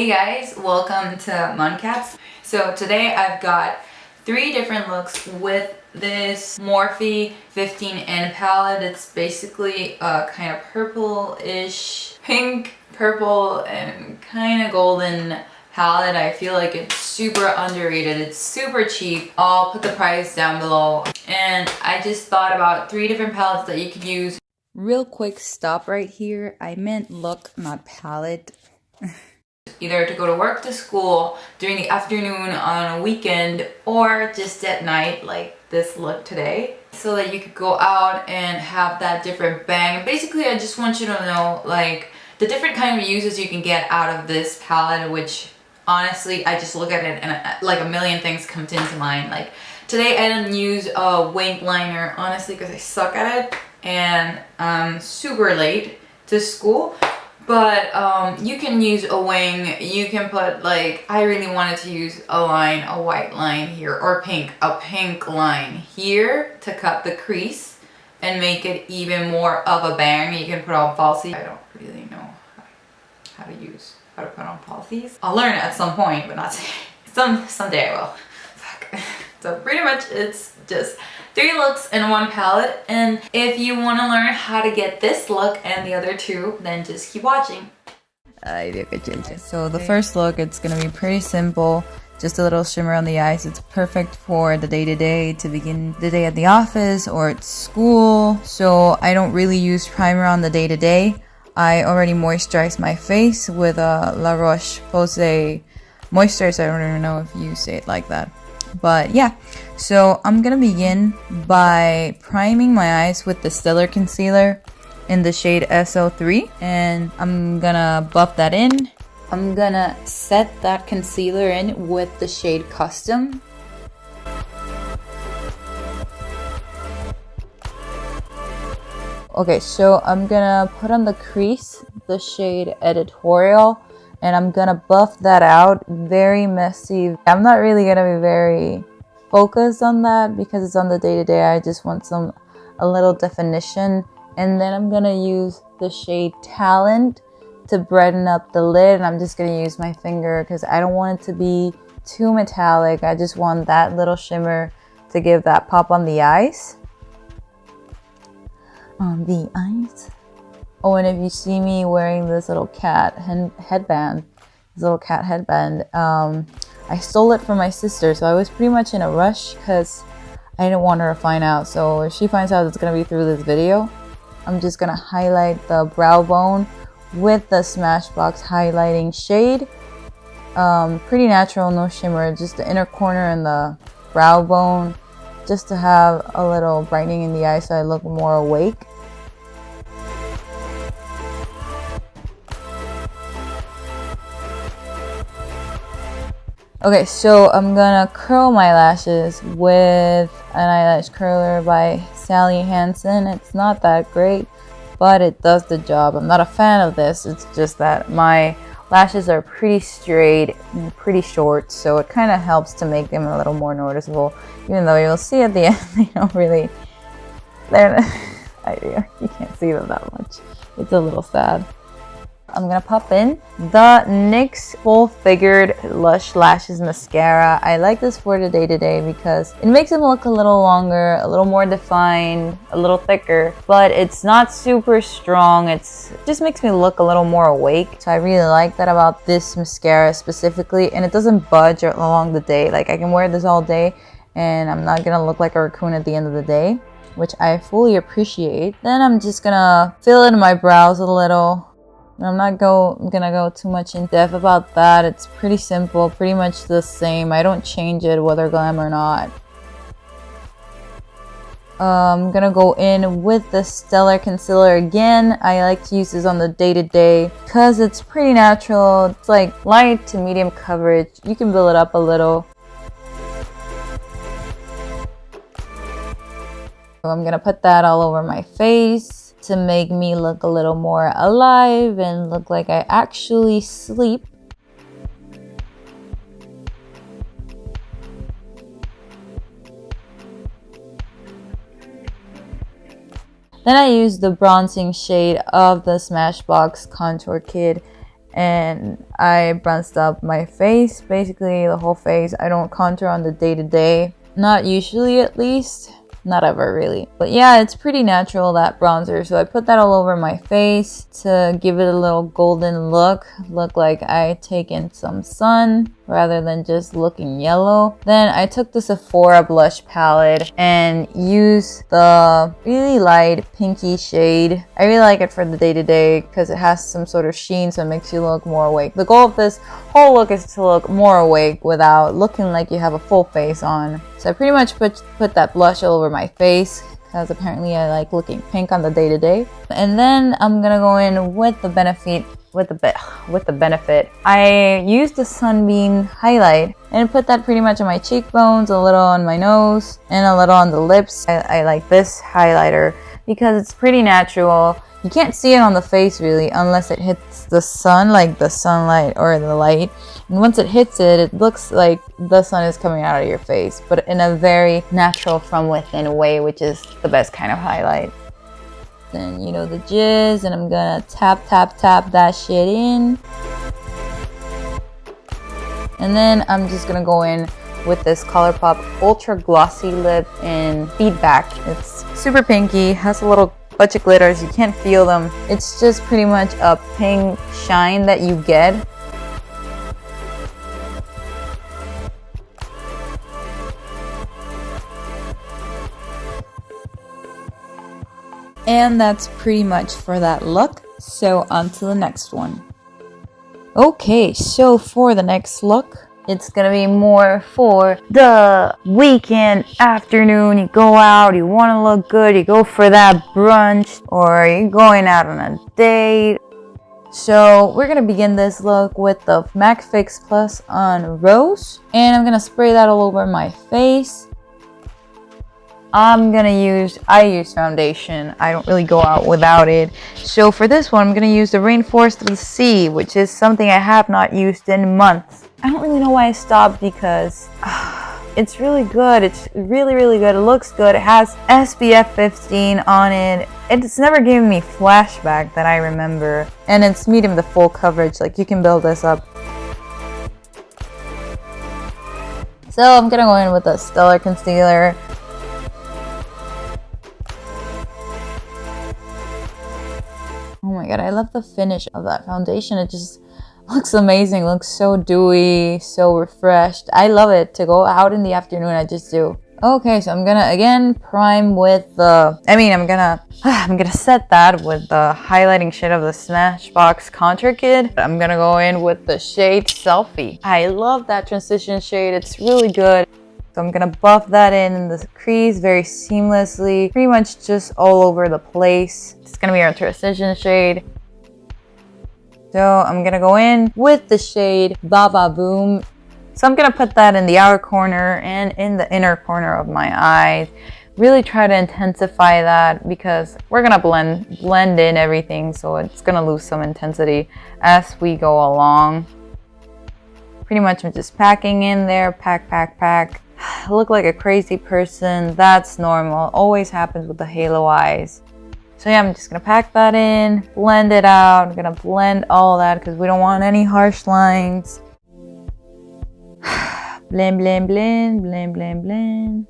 Hey guys, welcome to Moncats. So today I've got 3 different looks with this Morphe 15N palette. It's basically a kind of purple-ish, pink, purple, and kind of golden palette. I feel like it's super underrated. It's super cheap. I'll put the price down below. And I just thought about 3 different palettes that you could use. Real quick stop right here. I meant look, not palette. Either to go to work, to school, during the afternoon, on a weekend, or just at night like this look today. So that you could go out and have that different bang. Basically, I just want you to know like the different kind of uses you can get out of this palette, which honestly, I just look at it and like a million things come into mind. Like today I didn't use a wing liner, honestly, because I suck at it and I'm super late to school. But you can use a wing. You can put like, I really wanted to use a line, a white line here, or pink, a pink line here to cut the crease and make it even more of a bang. You can put on falsies. I don't really know how to put on falsies. I'll learn it at some point, but not today. Someday I will. Fuck. So pretty much it's just 3 looks in one palette, and if you want to learn how to get this look and the other 2, then just keep watching. So the first look, it's gonna be pretty simple, just a little shimmer on the eyes. It's perfect for the day-to-day, to begin the day at the office or at school. So I don't really use primer on the day-to-day. I already moisturized my face with a La Roche-Posay moisturizer. I don't even know if you say it like that. But yeah, so I'm gonna begin by priming my eyes with the Stellar Concealer in the shade SO3, and I'm gonna buff that in. I'm gonna set that concealer in with the shade Custom. Okay, so I'm gonna put on the crease the shade Editorial, and I'm gonna buff that out. Very messy. I'm not really gonna be very focused on that because it's on the day-to-day. I just want a little definition. And then I'm gonna use the shade Talent to brighten up the lid. And I'm just gonna use my finger because I don't want it to be too metallic. I just want that little shimmer to give that pop on the eyes. On the eyes. Oh, and if you see me wearing this little cat headband, I stole it from my sister, so I was pretty much in a rush because I didn't want her to find out. So if she finds out, it's going to be through this video. I'm just going to highlight the brow bone with the Smashbox highlighting shade. Pretty natural, no shimmer, just the inner corner and the brow bone, just to have a little brightening in the eye so I look more awake. Okay, so I'm gonna curl my lashes with an eyelash curler by Sally Hansen. It's not that great, but it does the job. I'm not a fan of this. It's just that my lashes are pretty straight and pretty short, so it kind of helps to make them a little more noticeable. Even though you'll see at the end, they don't really. You can't see them that much. It's a little sad. I'm gonna pop in the NYX Full Figured Lush Lashes Mascara. I like this for the day-to-day because it makes them look a little longer, a little more defined, a little thicker, but it's not super strong. It just makes me look a little more awake. So I really like that about this mascara specifically, and it doesn't budge along the day. Like I can wear this all day and I'm not gonna look like a raccoon at the end of the day, which I fully appreciate. Then I'm just gonna fill in my brows a little. I'm not gonna go too much in depth about that. It's pretty simple, pretty much the same. I don't change it whether glam or not. I'm gonna go in with the Stellar Concealer again. I like to use this on the day-to-day because it's pretty natural. It's like light to medium coverage. You can build it up a little. So I'm gonna put that all over my face to make me look a little more alive and look like I actually sleep. Then I use the bronzing shade of the Smashbox Contour Kit and I bronzed up my face, basically the whole face. I don't contour on the day-to-day, not usually at least. Not ever really. But yeah, it's pretty natural, that bronzer. So I put that all over my face to give it a little golden look. Look like I taken some sun rather than just looking yellow. Then I took the Sephora blush palette and used the really light pinky shade. I really like it for the day-to-day because it has some sort of sheen, so it makes you look more awake. The goal of this whole look is to look more awake without looking like you have a full face on. So I pretty much put that blush all over my face because apparently I like looking pink on the day-to-day. And then I'm gonna go in with the benefit. I used the Sunbeam highlight and put that pretty much on my cheekbones, a little on my nose, and a little on the lips. I like this highlighter because it's pretty natural. You can't see it on the face really unless it hits the sun, like the sunlight or the light. And once it hits it, it looks like the sun is coming out of your face, but in a very natural from within way, which is the best kind of highlight. Then, you know, the jizz, and I'm gonna tap that shit in. And then I'm just gonna go in with this ColourPop Ultra Glossy Lip in Feedback. It's super pinky, has a little bunch of glitters. You can't feel them. It's just pretty much a pink shine that you get. And that's pretty much for that look. So on to the next one. Okay, so for the next look, it's gonna be more for the weekend afternoon. You go out, you wanna look good, you go for that brunch, or you're going out on a date. So we're gonna begin this look with the MAC Fix Plus on Rose. And I'm gonna spray that all over my face. I use foundation. I don't really go out without it. So for this one, I'm gonna use the Rainforest of the Sea, which is something I have not used in months. I don't really know why I stopped because it's really good. It's really, really good. It looks good. It has SPF 15 on it. It's never given me flashback that I remember. And it's medium to full coverage. Like, you can build this up. So I'm gonna go in with a Stellar Concealer. Oh my god, I love the finish of that foundation. It just looks amazing. Looks so dewy, so refreshed. I love it. To go out in the afternoon, I just do. Okay, so I'm gonna again prime with the, I'm gonna set that with the highlighting shade of the Smashbox Contour Kit. I'm gonna go in with the shade Selfie. I love that transition shade. It's really good. So I'm gonna buff that in the crease very seamlessly, pretty much just all over the place. It's gonna be our transition shade. So I'm gonna go in with the shade Baba Boom. So I'm gonna put that in the outer corner and in the inner corner of my eyes. Really try to intensify that because we're gonna blend in everything, so it's gonna lose some intensity as we go along. Pretty much I'm just packing in there, pack. I look like a crazy person. That's normal. Always happens with the halo eyes. So yeah, I'm just gonna pack that in, blend it out. I'm gonna blend all that because we don't want any harsh lines. Blend, blend, blend, blend, blend, blend.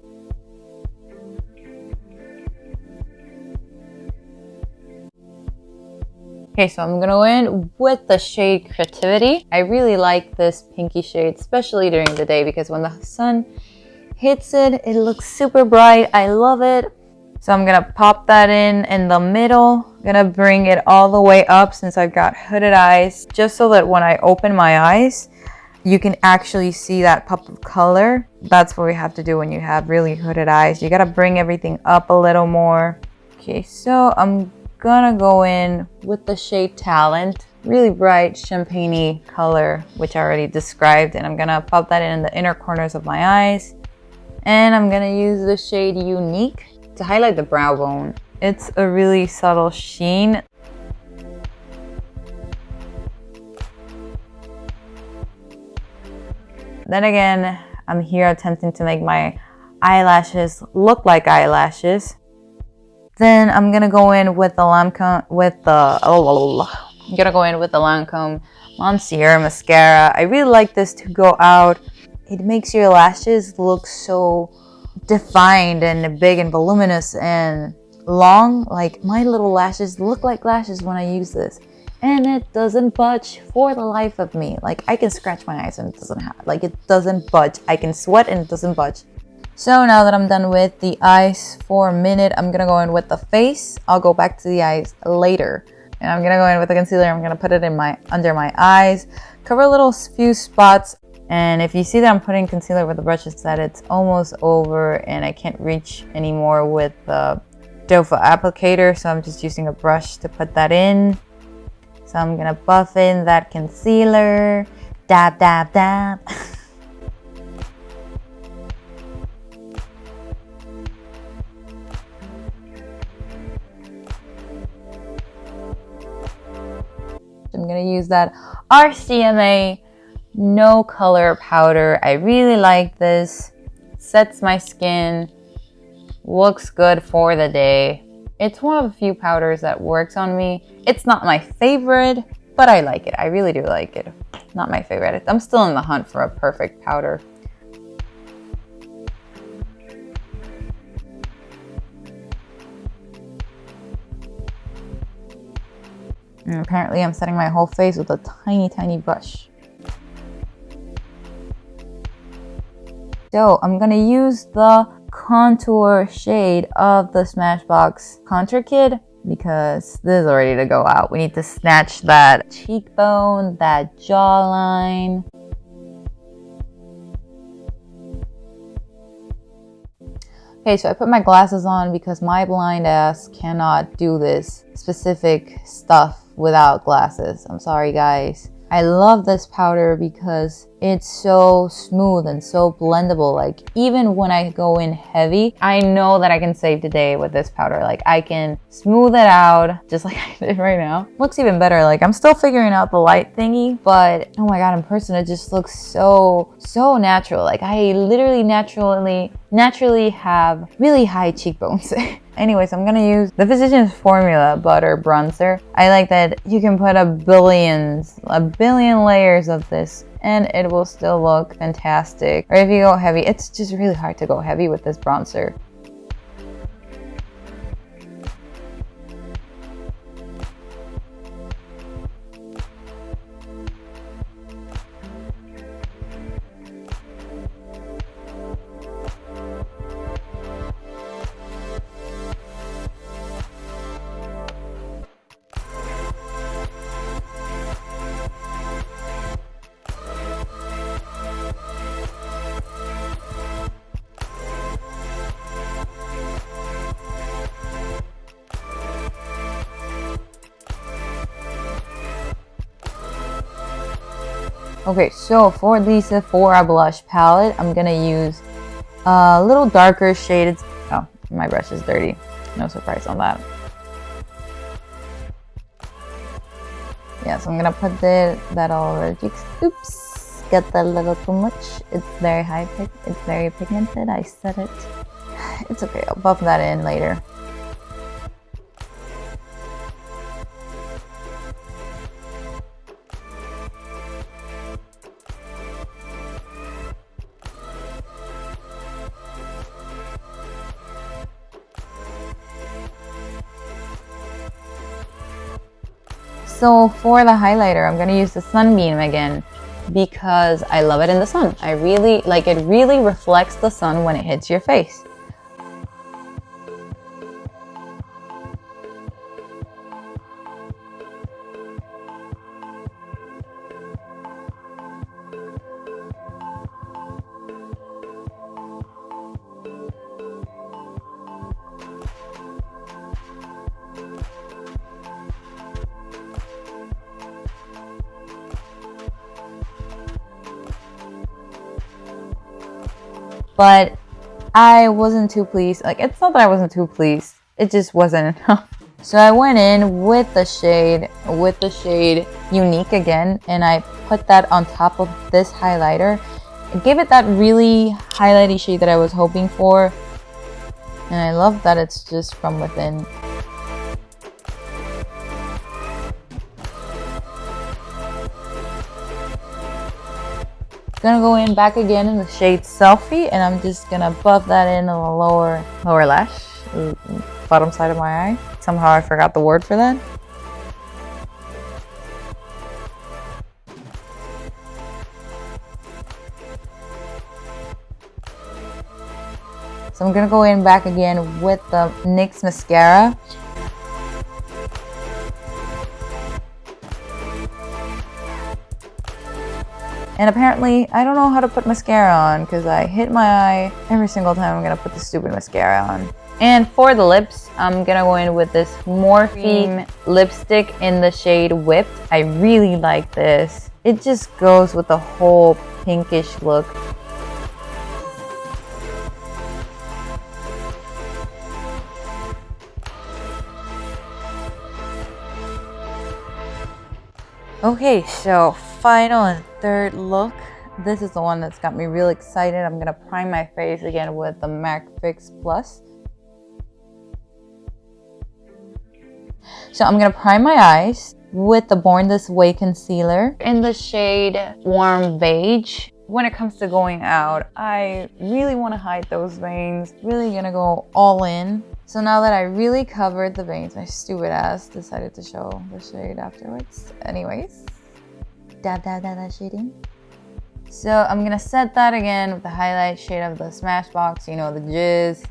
Okay, so I'm gonna go in with the shade Creativity. I really like this pinky shade, especially during the day, because when the sun hits it, it looks super bright. I love it. So I'm gonna pop that in the middle. I'm gonna bring it all the way up since I've got hooded eyes, just so that when I open my eyes, you can actually see that pop of color. That's what we have to do when you have really hooded eyes. You gotta bring everything up a little more. Okay, so I'm gonna go in with the shade Talent. Really bright champagne-y color, which I already described. And I'm gonna pop that in the inner corners of my eyes. And I'm gonna use the shade Unique to highlight the brow bone. It's a really subtle sheen. Then again, I'm here attempting to make my eyelashes look like eyelashes. Then I'm gonna go in with the I'm gonna go in with the Lancôme Monsieur mascara. I really like this to go out. It makes your lashes look so defined and big and voluminous and long. Like my little lashes look like lashes when I use this, and it doesn't budge for the life of me. Like I can scratch my eyes and it doesn't budge. I can sweat and it doesn't budge. So now that I'm done with the eyes for a minute, I'm gonna go in with the face. I'll go back to the eyes later. And I'm gonna go in with the concealer. I'm gonna put it in under my eyes, cover a little few spots. And if you see that I'm putting concealer with the brush, it's that it's almost over and I can't reach anymore with the doe foot applicator. So I'm just using a brush to put that in. So I'm gonna buff in that concealer. Dab, dab, dab. I'm gonna use that RCMA no color powder. I really like this. It sets my skin, looks good for the day. It's one of the few powders that works on me. It's not my favorite, but I like it. I really do like it. Not my favorite. I'm still in the hunt for a perfect powder. And apparently I'm setting my whole face with a tiny, tiny brush. So I'm gonna use the contour shade of the Smashbox Contour Kit because this is ready to go out. We need to snatch that cheekbone, that jawline. Okay, so I put my glasses on because my blind ass cannot do this specific stuff without glasses. I'm sorry, guys. I love this powder because it's so smooth and so blendable. Like even when I go in heavy, I know that I can save the day with this powder. Like I can smooth it out just like I did right now. Looks even better. Like I'm still figuring out the light thingy, but oh my god, in person it just looks so natural. Like I literally naturally have really high cheekbones. Anyways, I'm gonna use the Physicians Formula Butter Bronzer. I like that you can put a billion layers of this and it will still look fantastic. Or if you go heavy, it's just really hard to go heavy with this bronzer. Okay, so for the Sephora blush palette, I'm gonna use a little darker shade. Oh, my brush is dirty. No surprise on that. Yeah, so I'm gonna put that all over the cheeks. Oops, got that a little too much. It's very it's very pigmented. I said it. It's okay, I'll buff that in later. So for the highlighter, I'm gonna use the Sunbeam again because I love it in the sun. I really like it. Really reflects the sun when it hits your face. But I wasn't too pleased. Like, it's not that I wasn't too pleased. It just wasn't enough. So I went in with the shade Unique again, and I put that on top of this highlighter. It gave it that really highlighty shade that I was hoping for. And I love that it's just from within. Gonna go in back again in the shade Selfie, and I'm just gonna buff that in the lower lash, bottom side of my eye. Somehow I forgot the word for that. So I'm gonna go in back again with the NYX mascara. And apparently, I don't know how to put mascara on because I hit my eye every single time I'm gonna put the stupid mascara on. And for the lips, I'm gonna go in with this Morphe lipstick in the shade Whipped. I really like this. It just goes with the whole pinkish look. Okay, so final and third look. This is the one that's got me real excited. I'm gonna prime my face again with the MAC Fix Plus. So I'm gonna prime my eyes with the Born This Way concealer in the shade Warm Beige. When it comes to going out, I really want to hide those veins. Really gonna go all in. So now that I really covered the veins, my stupid ass decided to show the shade afterwards. Anyways, dab that shading. So I'm gonna set that again with the highlight shade of the Smashbox, you know, the jizz.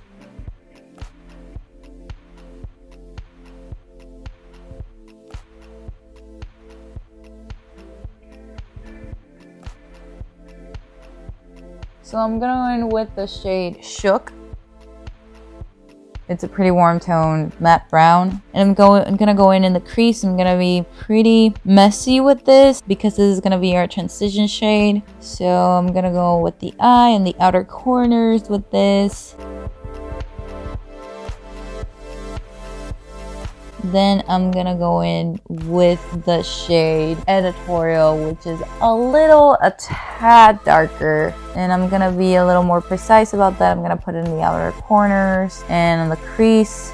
So I'm gonna go in with the shade Shook. It's a pretty warm tone, matte brown. And I'm gonna go in the crease. I'm gonna be pretty messy with this because this is gonna be our transition shade. So I'm gonna go with the eye and the outer corners with this. Then I'm gonna go in with the shade Editorial, which is a tad darker. And I'm gonna be a little more precise about that. I'm gonna put it in the outer corners and on the crease.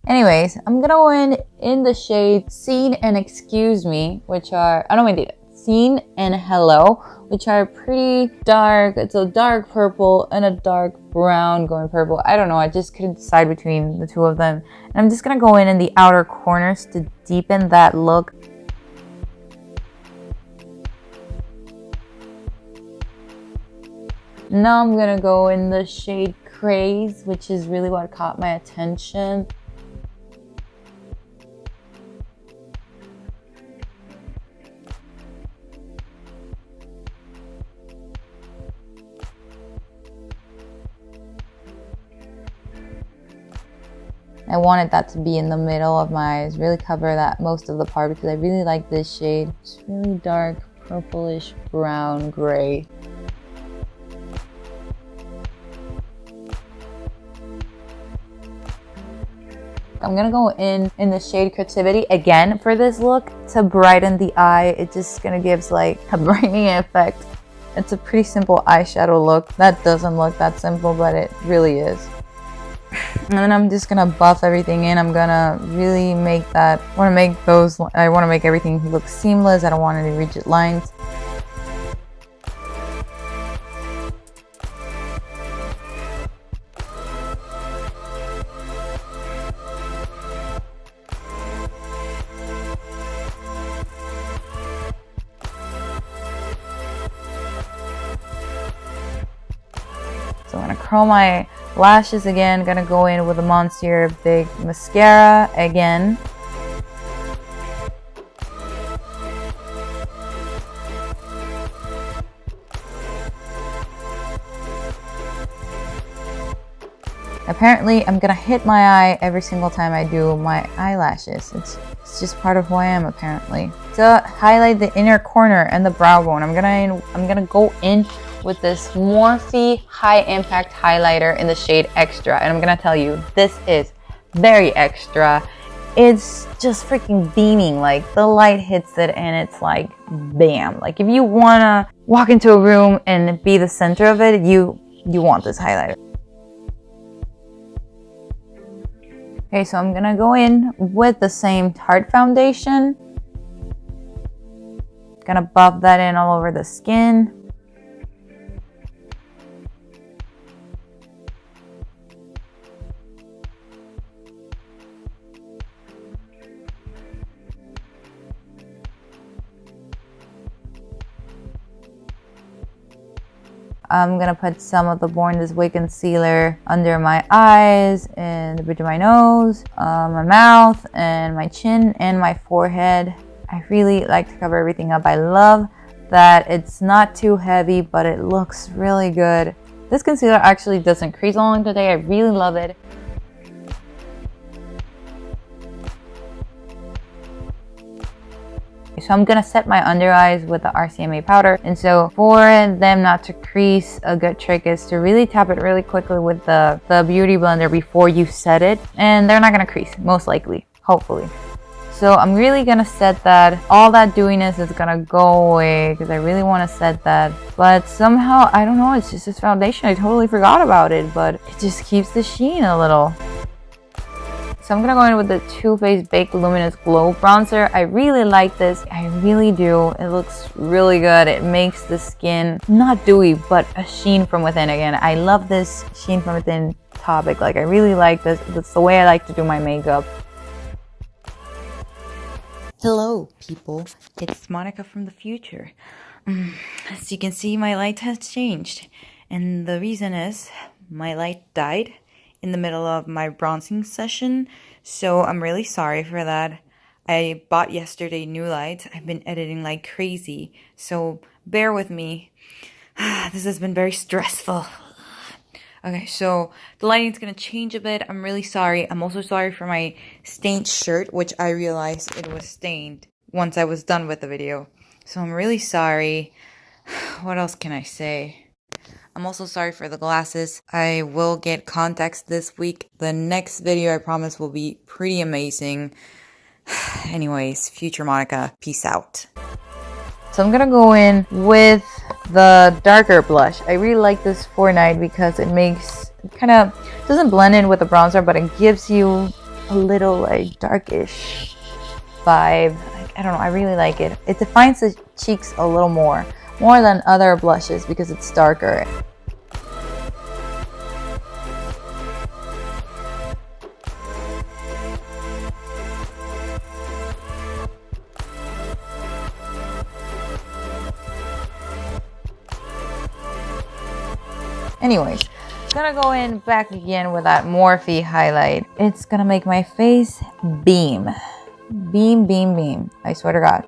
Anyways, I'm gonna go in the shade Seen and Excuse Me, which are, Seen and Hello, which are pretty dark. It's a dark purple and a dark brown going purple. I don't know, I just couldn't decide between the two of them. And I'm just gonna go in the outer corners to deepen that look. Now I'm gonna go in the shade Craze, which is really what caught my attention. I wanted that to be in the middle of my eyes, really cover that most of the part because I really like this shade. It's really dark, purplish, brown, gray. I'm gonna go in the shade Creativity again for this look to brighten the eye. It just gonna gives like a brightening effect. It's a pretty simple eyeshadow look. That doesn't look that simple, but it really is. And then I'm just gonna buff everything in. I'm gonna really make that, I wanna make everything look seamless. I don't want any rigid lines. So I'm gonna curl my lashes again. Gonna go in with a Monsieur Big Mascara again. Apparently, I'm gonna hit my eye every single time I do my eyelashes. It's just part of who I am, apparently. To highlight the inner corner and the brow bone, I'm gonna go in with this Morphe High Impact Highlighter in the shade Extra. And I'm gonna tell you, this is very extra. it's just freaking beaming. Like the light hits it and it's like bam. Like if you wanna walk into a room and be the center of it, you want this highlighter. Okay, so I'm gonna go in with the same Tarte foundation. Gonna buff that in all over the skin. I'm gonna put some of the Born This Way concealer under my eyes and the bridge of my nose, my mouth, and my chin, and my forehead. I really like to cover everything up. I love that it's not too heavy, but it looks really good. This concealer actually doesn't crease along today. I really love it. So I'm gonna set my under eyes with the RCMA powder, and so for them not to crease, a good trick is to really tap it really quickly with the beauty blender before you set it, and they're not gonna crease, most likely, hopefully. So I'm really gonna set that. All that dewiness is gonna go away because I really want to set that, but somehow, I don't know, it's just this foundation, I totally forgot about it, but it just keeps the sheen a little. So I'm gonna go in with the Too Faced Baked Luminous Glow Bronzer. I really like this. I really do. It looks really good. It makes the skin not dewy, but a sheen from within. Again, I love this sheen from within topic. Like, I really like this. That's the way I like to do my makeup. Hello, people. It's Monica from the future. As you can see, my light has changed. And the reason is my light died in the middle of my bronzing session, so I'm really sorry for that. I bought yesterday new lights. I've been editing like crazy, so bear with me. This has been very stressful. Okay, so the lighting's gonna change a bit. I'm really sorry. I'm also sorry for my stained shirt, which I realized it was stained once I was done with the video. So I'm really sorry. What else can I say? I'm also sorry for the glasses. I will get contacts this week. The next video, I promise, will be pretty amazing. Anyways, future Monica, peace out. So I'm gonna go in with the darker blush. I really like this for night because it makes, it kind of doesn't blend in with the bronzer, but it gives you a little like darkish vibe. Like, I don't know, I really like it. It defines the cheeks a little more than other blushes because it's darker. Anyways, I'm gonna go in back again with that Morphe highlight. It's gonna make my face beam. Beam, beam, beam. I swear to God.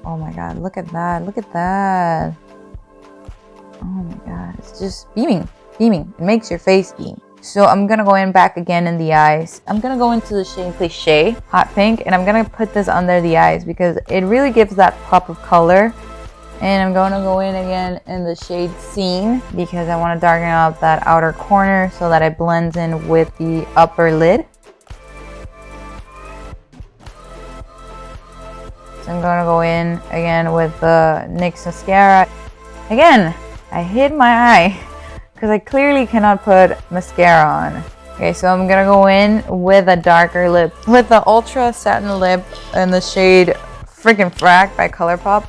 Oh my God, look at that, look at that. Oh my God, it's just beaming, beaming. It makes your face beam. So I'm gonna go in back again in the eyes. I'm gonna go into the shade Cliché Hot Pink, and I'm gonna put this under the eyes because it really gives that pop of color. And I'm gonna go in again in the shade Scene because I wanna darken up that outer corner so that it blends in with the upper lid. So I'm gonna go in again with the NYX mascara. Again, I hid my eye because I clearly cannot put mascara on. Okay, so I'm gonna go in with a darker lip with the Ultra Satin Lip in the shade freaking Frack by ColourPop.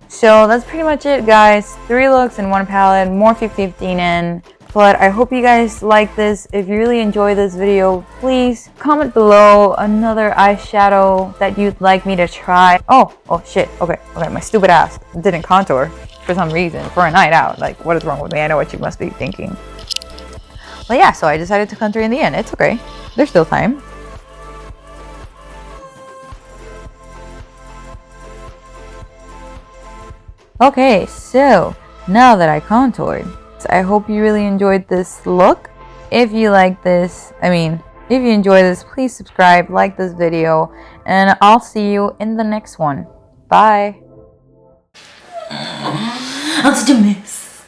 So that's pretty much it, guys. 3 looks in 1 palette, Morphe 15N. But I hope you guys like this. If you really enjoyed this video, please comment below another eyeshadow that you'd like me to try. Oh shit. Okay, my stupid ass didn't contour for some reason for a night out. Like, what is wrong with me? I know what you must be thinking. But yeah, so I decided to contour in the end. It's okay. There's still time. Okay, so now that I contoured, I hope you really enjoyed this look. If you like this, if you enjoy this, please subscribe, like this video, and I'll see you in the next one. Bye. I'm such a mess.